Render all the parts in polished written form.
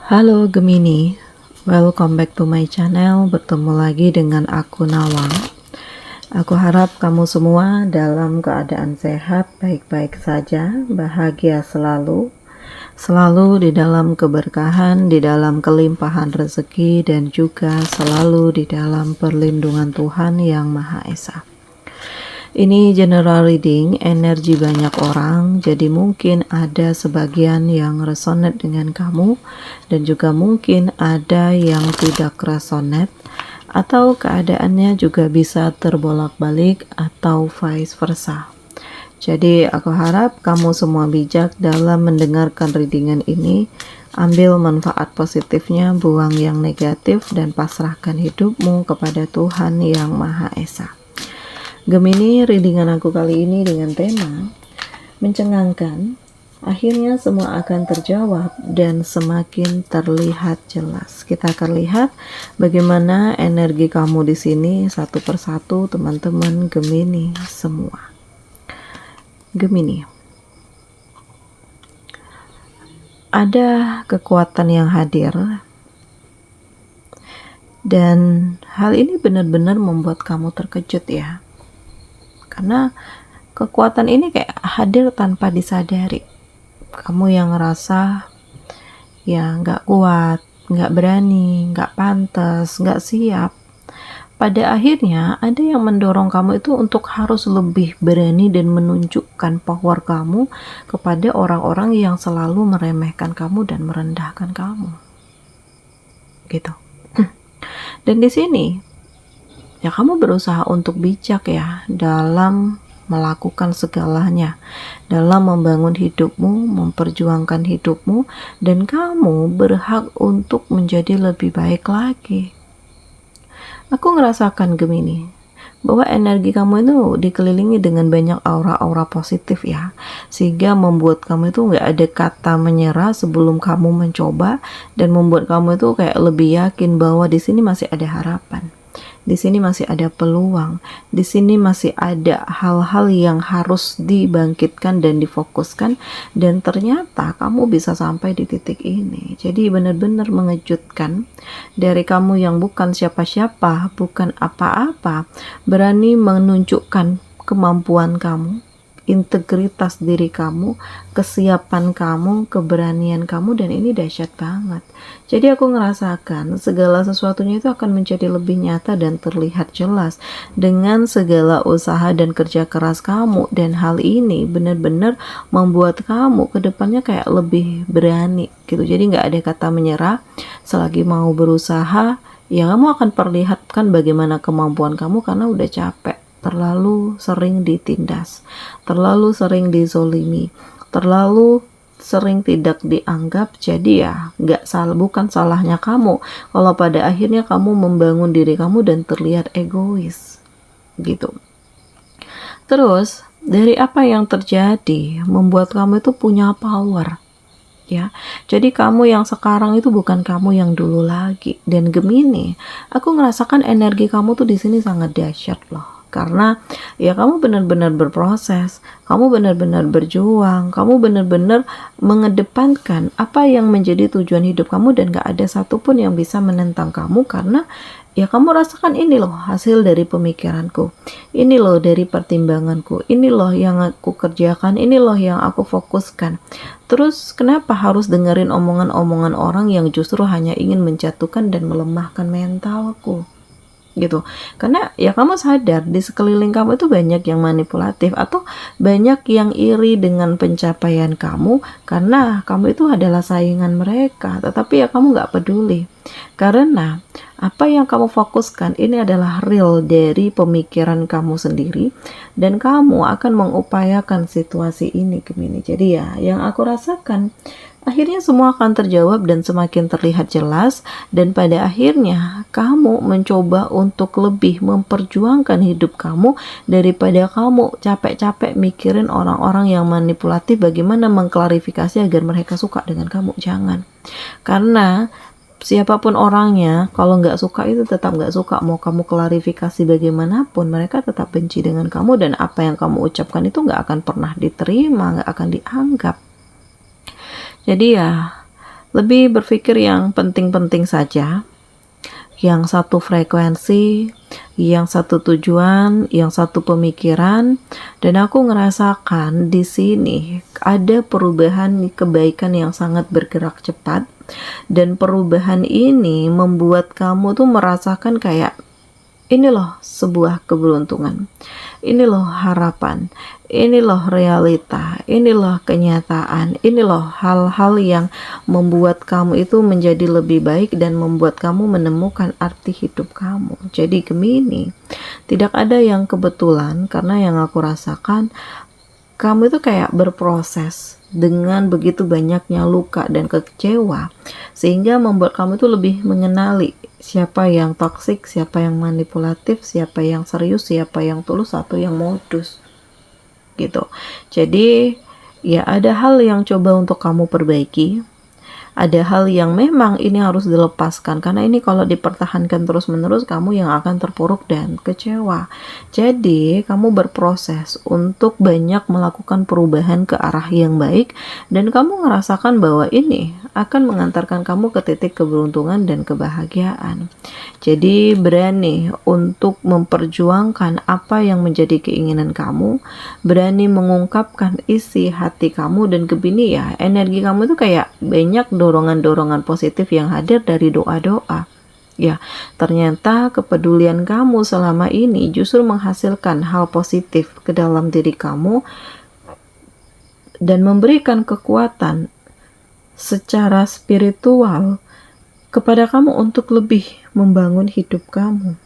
Halo Gemini, welcome back to my channel. Bertemu lagi dengan aku Nawang. Aku harap kamu semua dalam keadaan sehat, baik-baik saja, bahagia selalu, selalu di dalam keberkahan, di dalam kelimpahan rezeki, dan juga selalu di dalam perlindungan Tuhan Yang Maha Esa. Ini general reading, energi banyak orang, jadi mungkin ada sebagian yang resonate dengan kamu, dan juga mungkin ada yang tidak resonate, atau keadaannya juga bisa terbolak-balik, atau vice versa. Jadi aku harap kamu semua bijak dalam mendengarkan readingan ini, ambil manfaat positifnya, buang yang negatif, dan pasrahkan hidupmu kepada Tuhan Yang Maha Esa. Gemini, readingan aku kali ini dengan tema mencengangkan. Akhirnya semua akan terjawab dan semakin terlihat jelas. Kita akan lihat bagaimana energi kamu di sini satu persatu, teman-teman Gemini semua. Gemini, ada kekuatan yang hadir, dan hal ini benar-benar membuat kamu terkejut ya. Karena kekuatan ini kayak hadir tanpa disadari. Kamu yang ngerasa ya nggak kuat, nggak berani, nggak pantas, nggak siap. Pada akhirnya ada yang mendorong kamu itu untuk harus lebih berani dan menunjukkan power kamu kepada orang-orang yang selalu meremehkan kamu dan merendahkan kamu. Gitu. Dan di sini ya kamu berusaha untuk bijak ya dalam melakukan segalanya, dalam membangun hidupmu, memperjuangkan hidupmu, dan kamu berhak untuk menjadi lebih baik lagi. Aku ngerasakan Gemini, bahwa energi kamu itu dikelilingi dengan banyak aura-aura positif ya, sehingga membuat kamu itu nggak ada kata menyerah sebelum kamu mencoba, dan membuat kamu itu kayak lebih yakin bahwa di sini masih ada harapan. Di sini masih ada peluang, di sini masih ada hal-hal yang harus dibangkitkan dan difokuskan, dan ternyata kamu bisa sampai di titik ini. Jadi benar-benar mengejutkan, dari kamu yang bukan siapa-siapa, bukan apa-apa, berani menunjukkan kemampuan kamu, integritas diri kamu, kesiapan kamu, keberanian kamu, dan ini dahsyat banget. Jadi aku ngerasakan segala sesuatunya itu akan menjadi lebih nyata dan terlihat jelas dengan segala usaha dan kerja keras kamu, dan hal ini benar-benar membuat kamu ke depannya kayak lebih berani gitu. Jadi nggak ada kata menyerah, selagi mau berusaha ya kamu akan perlihatkan bagaimana kemampuan kamu karena udah capek. Terlalu sering ditindas, terlalu sering dizolimi, terlalu sering tidak dianggap. Jadi ya bukan salahnya kamu kalau pada akhirnya kamu membangun diri kamu dan terlihat egois gitu. Terus dari apa yang terjadi membuat kamu itu punya power ya. Jadi kamu yang sekarang itu bukan kamu yang dulu lagi. Dan Gemini, aku ngerasakan energi kamu tuh di sini sangat dahsyat loh. Karena ya kamu benar-benar berproses, kamu benar-benar berjuang, kamu benar-benar mengedepankan apa yang menjadi tujuan hidup kamu, dan gak ada satupun yang bisa menentang kamu karena ya kamu rasakan ini loh hasil dari pemikiranku, ini loh dari pertimbanganku, ini loh yang aku kerjakan, ini loh yang aku fokuskan. Terus kenapa harus dengerin omongan-omongan orang yang justru hanya ingin menjatuhkan dan melemahkan mentalku gitu. Karena ya kamu sadar di sekeliling kamu itu banyak yang manipulatif atau banyak yang iri dengan pencapaian kamu karena kamu itu adalah saingan mereka, tetapi ya kamu gak peduli karena apa yang kamu fokuskan ini adalah real dari pemikiran kamu sendiri, dan kamu akan mengupayakan situasi ini Gemini. Jadi ya yang aku rasakan akhirnya semua akan terjawab dan semakin terlihat jelas, dan pada akhirnya kamu mencoba untuk lebih memperjuangkan hidup kamu daripada kamu capek-capek mikirin orang-orang yang manipulatif bagaimana mengklarifikasi agar mereka suka dengan kamu. Jangan, karena siapapun orangnya kalau nggak suka itu tetap nggak suka, mau kamu klarifikasi bagaimanapun mereka tetap benci dengan kamu, dan apa yang kamu ucapkan itu nggak akan pernah diterima, nggak akan dianggap. Jadi ya lebih berpikir yang penting-penting saja, yang satu frekuensi, yang satu tujuan, yang satu pemikiran, dan aku ngerasakan di sini ada perubahan kebaikan yang sangat bergerak cepat, dan perubahan ini membuat kamu tuh merasakan kayak ini loh sebuah keberuntungan, ini loh harapan, ini loh realita, ini loh kenyataan, ini loh hal-hal yang membuat kamu itu menjadi lebih baik dan membuat kamu menemukan arti hidup kamu. Jadi Gemini, tidak ada yang kebetulan, karena yang aku rasakan kamu itu kayak berproses dengan begitu banyaknya luka dan kecewa, sehingga membuat kamu itu lebih mengenali siapa yang toksik, siapa yang manipulatif, siapa yang serius, siapa yang tulus, atau yang modus gitu. Jadi ya ada hal yang coba untuk kamu perbaiki, ada hal yang memang ini harus dilepaskan, karena ini kalau dipertahankan terus-menerus kamu yang akan terpuruk dan kecewa. Jadi kamu berproses untuk banyak melakukan perubahan ke arah yang baik, dan kamu merasakan bahwa ini akan mengantarkan kamu ke titik keberuntungan dan kebahagiaan. Jadi berani untuk memperjuangkan apa yang menjadi keinginan kamu, berani mengungkapkan isi hati kamu, dan Gemini ya, energi kamu itu kayak banyak dorongan-dorongan positif yang hadir dari doa-doa. Ya, ternyata kepedulian kamu selama ini justru menghasilkan hal positif ke dalam diri kamu dan memberikan kekuatan secara spiritual kepada kamu untuk lebih membangun hidup kamu.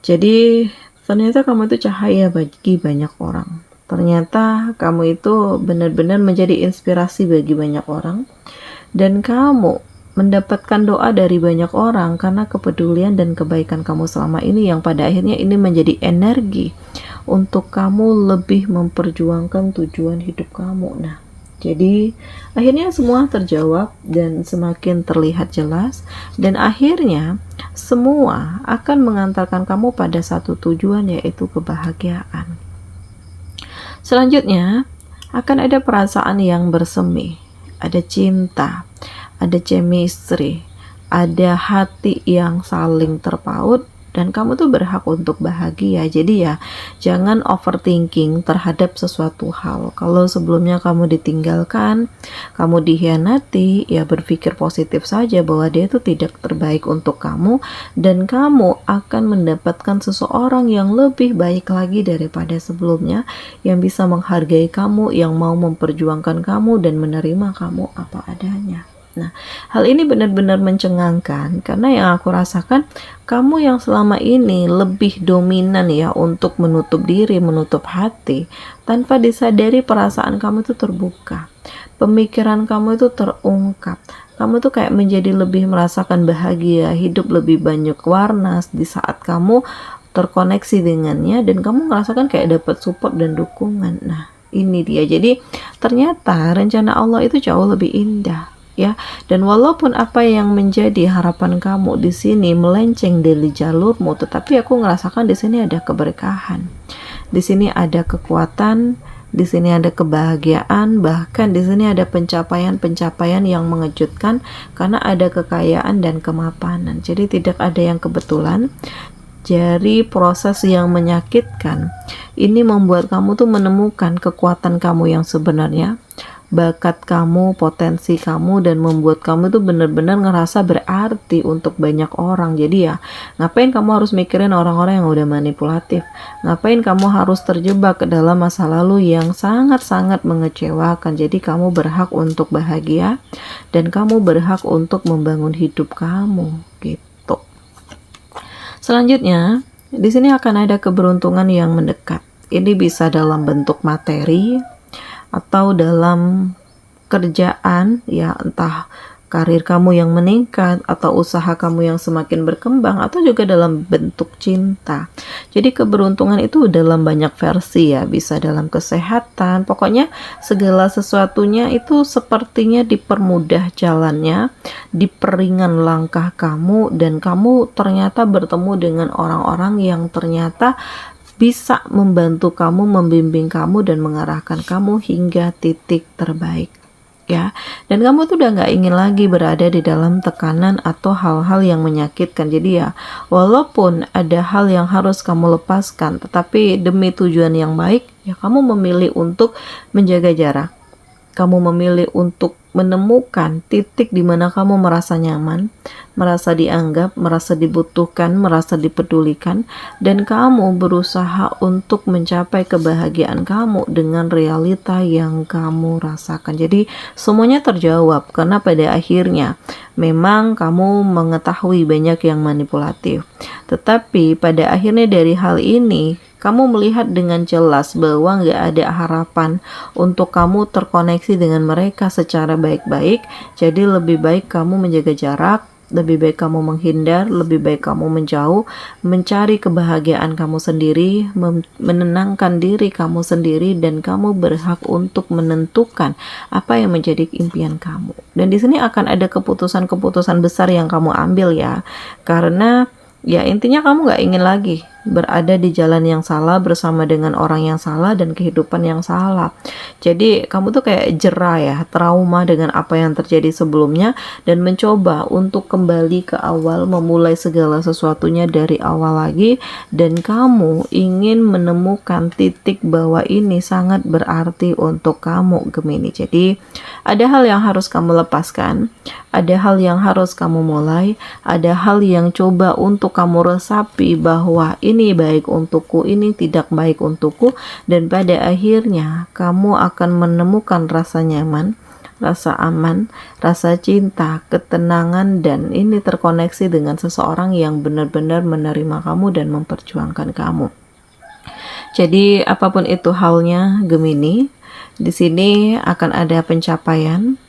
Jadi ternyata kamu itu cahaya bagi banyak orang. Ternyata kamu itu benar-benar menjadi inspirasi bagi banyak orang, dan kamu mendapatkan doa dari banyak orang karena kepedulian dan kebaikan kamu selama ini, yang pada akhirnya ini menjadi energi untuk kamu lebih memperjuangkan tujuan hidup kamu. Nah, jadi akhirnya semua terjawab dan semakin terlihat jelas, dan akhirnya semua akan mengantarkan kamu pada satu tujuan, yaitu kebahagiaan. Selanjutnya akan ada perasaan yang bersemi, ada cinta, ada chemistry, ada hati yang saling terpaut, dan kamu tuh berhak untuk bahagia. Jadi ya jangan overthinking terhadap sesuatu hal. Kalau sebelumnya kamu ditinggalkan, kamu dikhianati, ya berpikir positif saja bahwa dia itu tidak terbaik untuk kamu, dan kamu akan mendapatkan seseorang yang lebih baik lagi daripada sebelumnya, yang bisa menghargai kamu, yang mau memperjuangkan kamu dan menerima kamu apa adanya. Nah, hal ini benar-benar mencengangkan, karena yang aku rasakan kamu yang selama ini lebih dominan ya untuk menutup diri, menutup hati, tanpa disadari perasaan kamu itu terbuka, pemikiran kamu itu terungkap, kamu tuh kayak menjadi lebih merasakan bahagia, hidup lebih banyak warna di saat kamu terkoneksi dengannya, dan kamu merasakan kayak dapat support dan dukungan. Nah, ini dia. Jadi ternyata rencana Allah itu jauh lebih indah. Ya, dan walaupun apa yang menjadi harapan kamu di sini melenceng dari jalurmu, tetapi aku ngerasakan di sini ada keberkahan, di sini ada kekuatan, di sini ada kebahagiaan, bahkan di sini ada pencapaian-pencapaian yang mengejutkan karena ada kekayaan dan kemapanan. Jadi tidak ada yang kebetulan. Jadi proses yang menyakitkan ini membuat kamu tuh menemukan kekuatan kamu yang sebenarnya, bakat kamu, potensi kamu, dan membuat kamu tuh benar-benar ngerasa berarti untuk banyak orang. Jadi ya ngapain kamu harus mikirin orang-orang yang udah manipulatif, ngapain kamu harus terjebak ke dalam masa lalu yang sangat-sangat mengecewakan. Jadi kamu berhak untuk bahagia, dan kamu berhak untuk membangun hidup kamu gitu. Selanjutnya di sini akan ada keberuntungan yang mendekat. Ini bisa dalam bentuk materi atau dalam kerjaan, ya entah karir kamu yang meningkat atau usaha kamu yang semakin berkembang, atau juga dalam bentuk cinta. Jadi keberuntungan itu dalam banyak versi ya, bisa dalam kesehatan, pokoknya segala sesuatunya itu sepertinya dipermudah jalannya, diperingan langkah kamu, dan kamu ternyata bertemu dengan orang-orang yang ternyata bisa membantu kamu, membimbing kamu, dan mengarahkan kamu hingga titik terbaik. ya. Dan kamu tuh udah nggak ingin lagi berada di dalam tekanan atau hal-hal yang menyakitkan. Jadi ya, walaupun ada hal yang harus kamu lepaskan, tetapi demi tujuan yang baik, ya kamu memilih untuk menjaga jarak. Kamu memilih untuk menemukan titik di mana kamu merasa nyaman, merasa dianggap, merasa dibutuhkan, merasa dipedulikan, dan kamu berusaha untuk mencapai kebahagiaan kamu dengan realita yang kamu rasakan. Jadi semuanya terjawab karena pada akhirnya memang kamu mengetahui banyak yang manipulatif. Tetapi pada akhirnya dari hal ini kamu melihat dengan jelas bahwa nggak ada harapan untuk kamu terkoneksi dengan mereka secara baik-baik. Jadi lebih baik kamu menjaga jarak, lebih baik kamu menghindar, lebih baik kamu menjauh, mencari kebahagiaan kamu sendiri, menenangkan diri kamu sendiri, dan kamu berhak untuk menentukan apa yang menjadi impian kamu. Dan di sini akan ada keputusan-keputusan besar yang kamu ambil ya, karena ya intinya kamu nggak ingin lagi berada di jalan yang salah bersama dengan orang yang salah dan kehidupan yang salah. Jadi kamu tuh kayak jera ya, trauma dengan apa yang terjadi sebelumnya dan mencoba untuk kembali ke awal, memulai segala sesuatunya dari awal lagi, dan kamu ingin menemukan titik bahwa ini sangat berarti untuk kamu, Gemini. Jadi ada hal yang harus kamu lepaskan, ada hal yang harus kamu mulai, ada hal yang coba untuk kamu resapi bahwa ini baik untukku, ini tidak baik untukku, dan pada akhirnya kamu akan menemukan rasa nyaman, rasa aman, rasa cinta, ketenangan, dan ini terkoneksi dengan seseorang yang benar-benar menerima kamu dan memperjuangkan kamu. Jadi apapun itu halnya, Gemini, di sini akan ada pencapaian,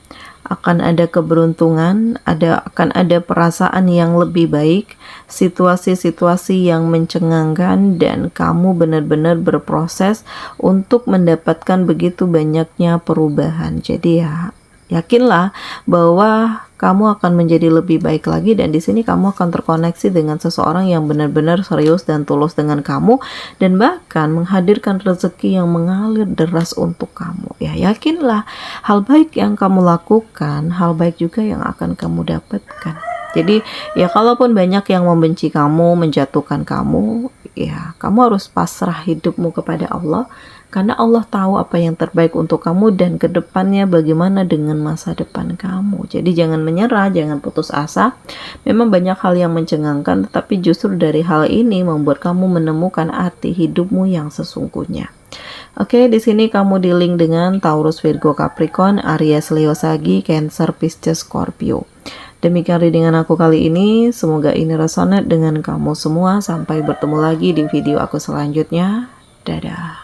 akan ada keberuntungan, akan ada perasaan yang lebih baik, situasi-situasi yang mencengangkan, dan kamu benar-benar berproses untuk mendapatkan begitu banyaknya perubahan. Jadi ya, yakinlah bahwa kamu akan menjadi lebih baik lagi, dan di sini kamu akan terkoneksi dengan seseorang yang benar-benar serius dan tulus dengan kamu, dan bahkan menghadirkan rezeki yang mengalir deras untuk kamu. Ya, yakinlah hal baik yang kamu lakukan, hal baik juga yang akan kamu dapatkan. Jadi ya, kalaupun banyak yang membenci kamu, menjatuhkan kamu, ya kamu harus pasrah hidupmu kepada Allah, karena Allah tahu apa yang terbaik untuk kamu dan kedepannya bagaimana dengan masa depan kamu. Jadi jangan menyerah, jangan putus asa. Memang banyak hal yang mencengangkan, tetapi justru dari hal ini membuat kamu menemukan arti hidupmu yang sesungguhnya. Oke, di sini kamu di-link dengan Taurus, Virgo, Capricorn, Aries, Leo, Sagi, Cancer, Pisces, Scorpio. Demikian readingan aku kali ini, semoga ini resonate dengan kamu semua. Sampai bertemu lagi di video aku selanjutnya. Dadah.